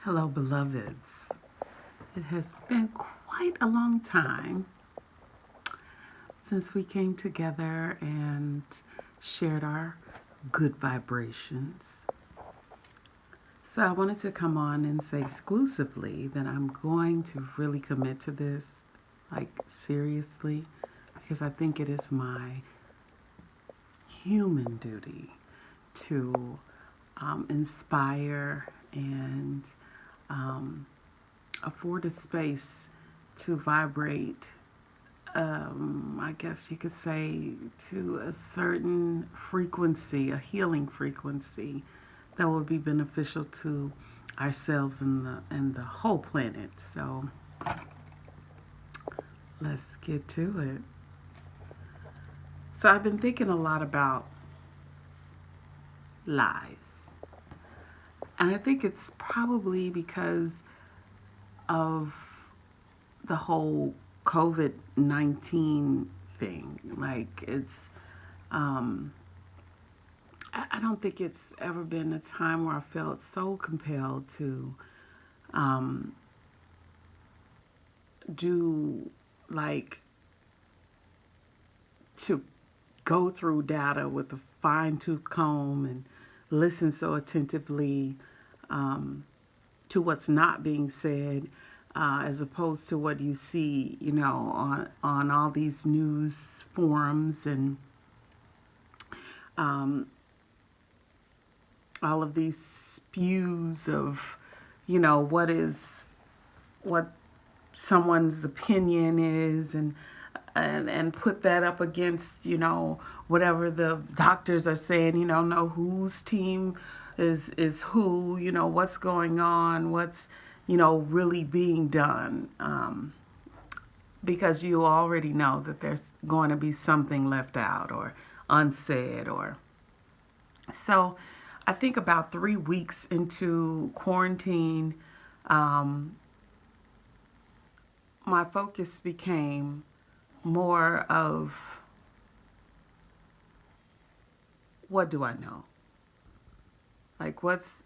Hello, beloveds. It has been quite a long time since we came together and shared our good vibrations. So, I wanted to come on and say exclusively that I'm going to really commit to this, like seriously, because I think it is my human duty to inspire and um, afford a space to vibrate, I guess you could say, to a certain frequency, a healing frequency that will be beneficial to ourselves and the whole planet. So let's get to it. So I've been thinking a lot about lies. And I think it's probably because of the whole COVID-19 thing. Like, um, I don't think it's ever been a time where I felt so compelled to um, do, like, to go through data with a fine tooth comb and listen so attentively um, to what's not being said, as opposed to what you see, on all these news forums and um, all of these spews of, what someone's opinion is, and put that up against, whatever the doctors are saying, know whose team is who, what's going on, what's, really being done. Because you already know that there's going to be something left out or unsaid. Or so I think about 3 weeks into quarantine, um, my focus became more of, what do I know? Like, what's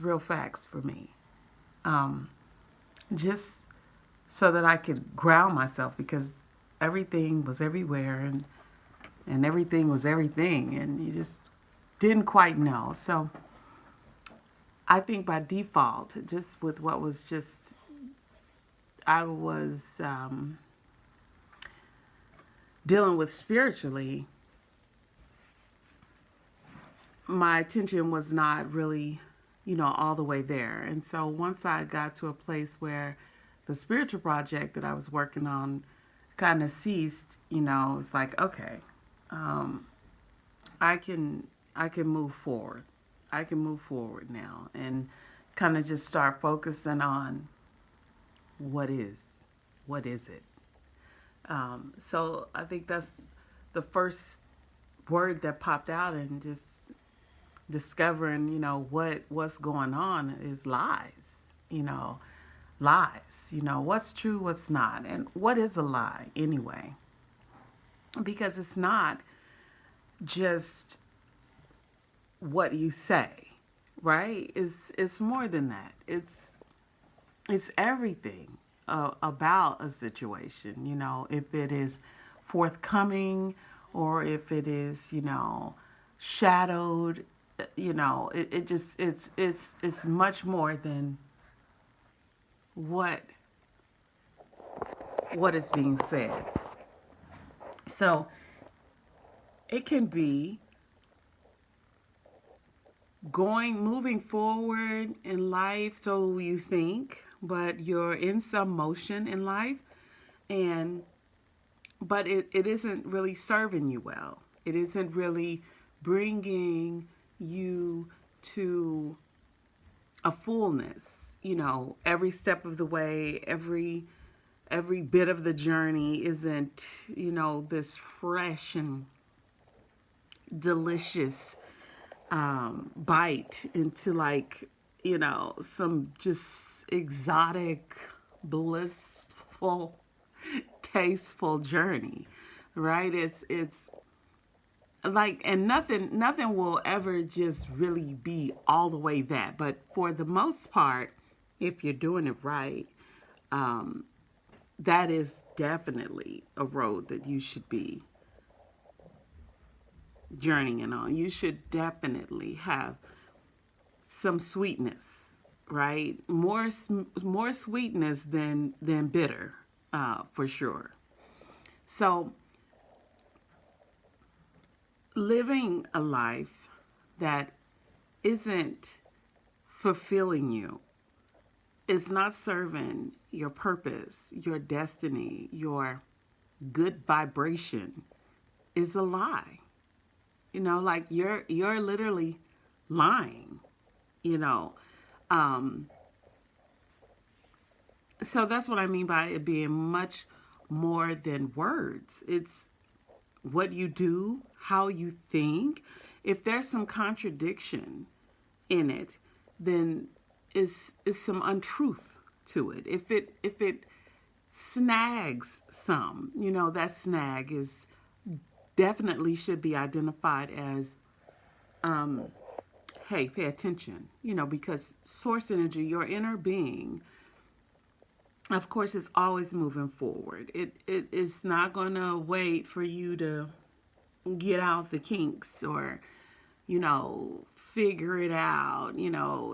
real facts for me? Um, just so that I could ground myself, because everything was everywhere, and everything was everything, and you just didn't quite know. So I think by default, just with what was just, I was dealing with spiritually, my attention was not really, all the way there. And so once I got to a place where the spiritual project that I was working on kind of ceased, it's like, okay, um, I can I can move forward. I can move forward now and kind of just start focusing on what is, what is it. So I think that's the first word that popped out, and just discovering, what's going on is lies. Lies. What's true, what's not, and what is a lie anyway? Because it's not just what you say, right? It's more than that. It's everything about a situation. If it is forthcoming, or if it is, shadowed. It just it's much more than what what is being said. So it can be moving forward in life, so you think, but you're in some motion in life, and but it isn't really serving you well. It isn't really bringing you to a fullness. Every step of the way, every bit of the journey isn't, this fresh and delicious bite into, like, some just exotic, blissful, tasteful journey, right? It's like, and nothing will ever just really be all the way that, but for the most part, if you're doing it right, um, that is definitely a road that you should be journeying on. You should definitely have some sweetness, right? More sweetness than bitter, for sure. So living a life that isn't fulfilling you, is not serving your purpose, your destiny, your good vibration, is a lie. Like you're literally lying, you know. Um, so that's what I mean by it being much more than words. It's what you do, how you think. If there's some contradiction in it, then is some untruth to it. If it snags some, that snag is definitely should be identified as, hey, pay attention, because source energy, your inner being, of course, is always moving forward. It is not going to wait for you to get out the kinks or, figure it out,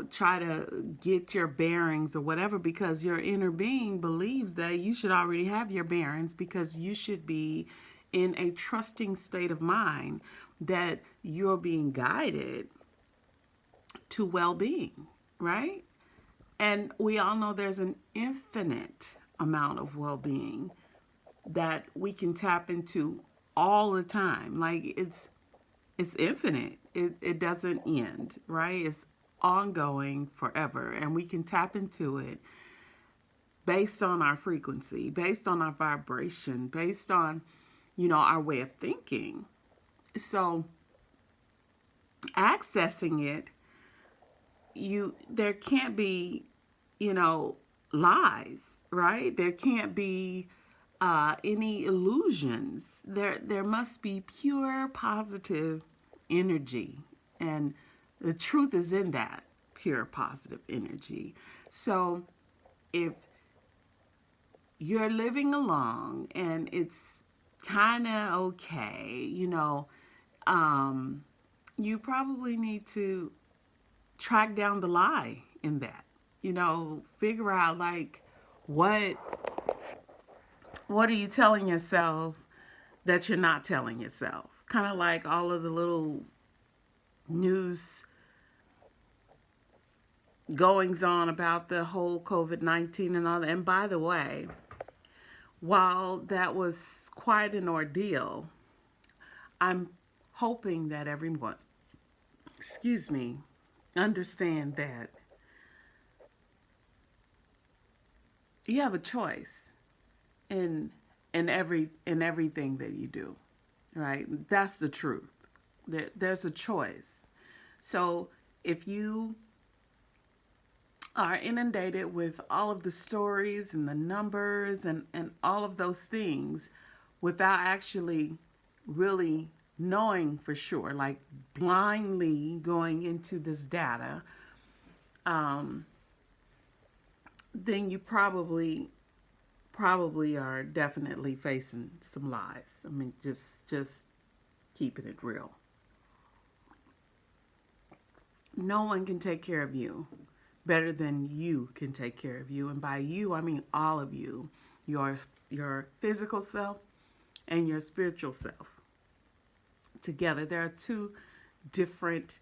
try to get your bearings or whatever, because your inner being believes that you should already have your bearings, because you should be in a trusting state of mind that you're being guided to well-being, right? And we all know there's an infinite amount of well-being that we can tap into all the time. Like it's infinite. It doesn't end, right? It's ongoing forever, and we can tap into it based on our frequency, based on our vibration, based on, our way of thinking. So accessing it, there can't be, lies, right? There can't be any illusions. There must be pure positive energy, and the truth is in that pure positive energy. So if you're living along and it's kind of okay, you probably need to track down the lie in that. Figure out like what what are you telling yourself that you're not telling yourself? Kind of like all of the little news goings on about the whole COVID-19 and all that. And by the way, while that was quite an ordeal, I'm hoping that everyone, excuse me, understand that you have a choice in everything that you do, right? That's the truth. There's a choice. So if you are inundated with all of the stories and the numbers and all of those things without actually really knowing for sure, like blindly going into this data, then you probably are definitely facing some lies. I mean, just keeping it real. No one can take care of you better than you can take care of you. And by you, I mean all of you. Your physical self and your spiritual self together. There are two different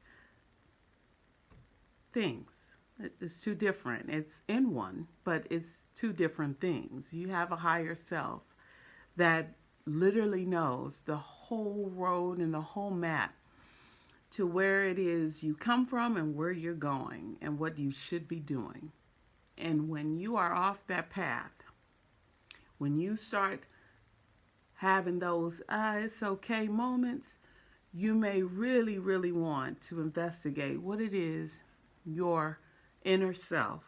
things. It's two different. It's in one, but it's two different things. You have a higher self that literally knows the whole road and the whole map to where it is you come from and where you're going and what you should be doing. And when you are off that path, when you start having those it's okay moments, you may really, really want to investigate what it is your inner self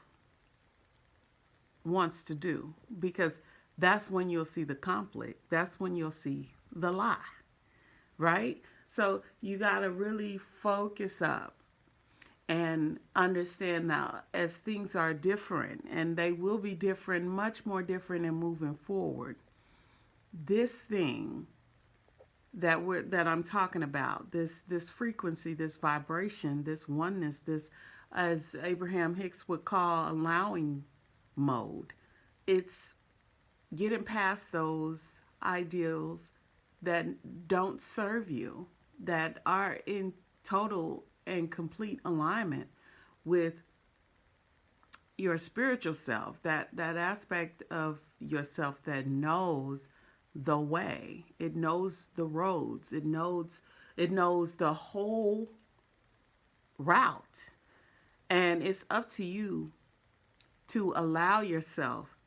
wants to do, because that's when you'll see the conflict. That's when you'll see the lie, right? So you got to really focus up and understand now as things are different, and they will be different, much more different in moving forward. This thing that I'm talking about, this frequency, this vibration, this oneness, this, as Abraham Hicks would call, allowing mode. It's getting past those ideals that don't serve you, that are in total and complete alignment with your spiritual self, that aspect of yourself that knows the way, it knows the roads, it knows the whole route. And it's up to you to allow yourself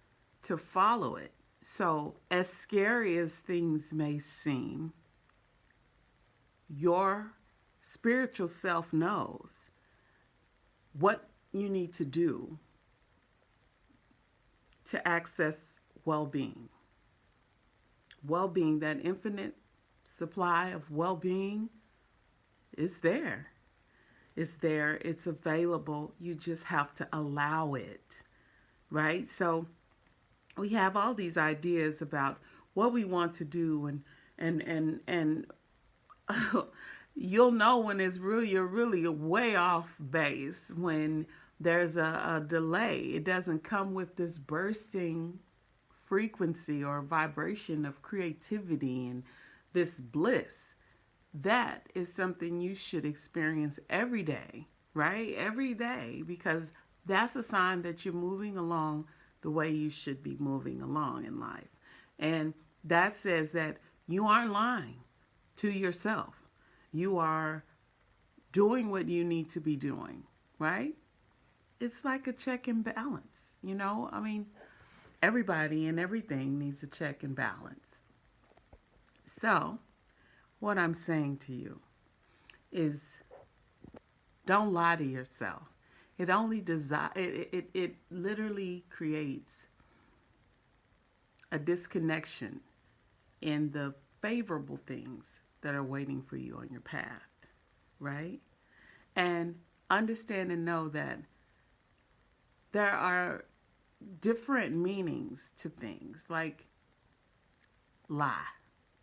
to follow it. So, as scary as things may seem, your spiritual self knows what you need to do to access well being. Well being, that infinite supply of well being, is there. It's there, it's available. You just have to allow it, right? So, we have all these ideas about what we want to do, and you'll know when it's really, you're really way off base, when there's a delay. It doesn't come with this bursting frequency or vibration of creativity and this bliss. That is something you should experience every day, right? Every day, because that's a sign that you're moving along the way you should be moving along in life. And that says that you aren't lying to yourself. You are doing what you need to be doing, right? It's like a check and balance, you know? I mean, everybody and everything needs a check and balance. So, what I'm saying to you is, don't lie to yourself. It only it literally creates a disconnection in the favorable things that are waiting for you on your path, right? And understand and know that there are different meanings to things, like lie.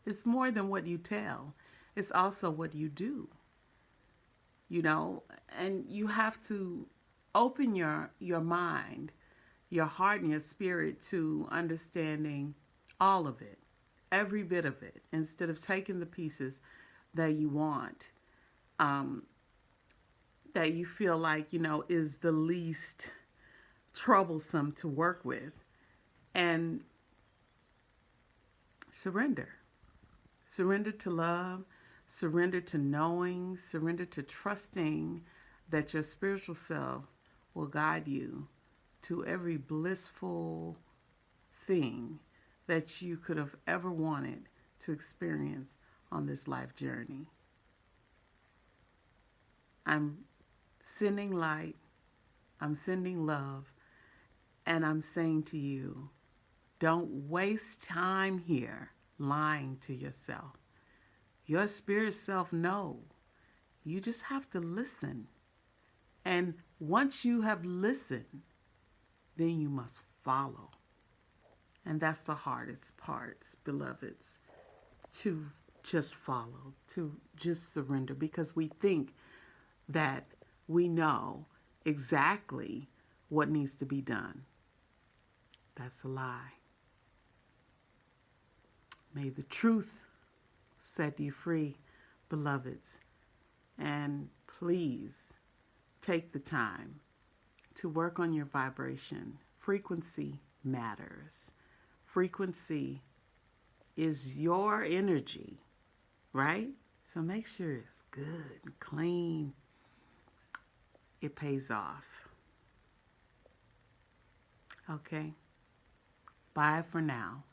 It's more than what you tell, it's also what you do, you know? And you have to open your mind, your heart, and your spirit to understanding all of it, every bit of it, instead of taking the pieces that you want, um, that you feel like, is the least troublesome to work with, and surrender. Surrender to love, surrender to knowing, surrender to trusting that your spiritual self will guide you to every blissful thing that you could have ever wanted to experience on this life journey. I'm sending light, I'm sending love, and I'm saying to you, don't waste time here lying to yourself. Your spirit self knows. You just have to listen. And once you have listened, then you must follow. And that's the hardest parts, beloveds, to just follow, to just surrender, because we think that we know exactly what needs to be done. That's a lie. May the truth set you free, beloveds. And please take the time to work on your vibration. Frequency matters. Frequency is your energy, right? So make sure it's good and clean. It pays off. Okay? Bye for now.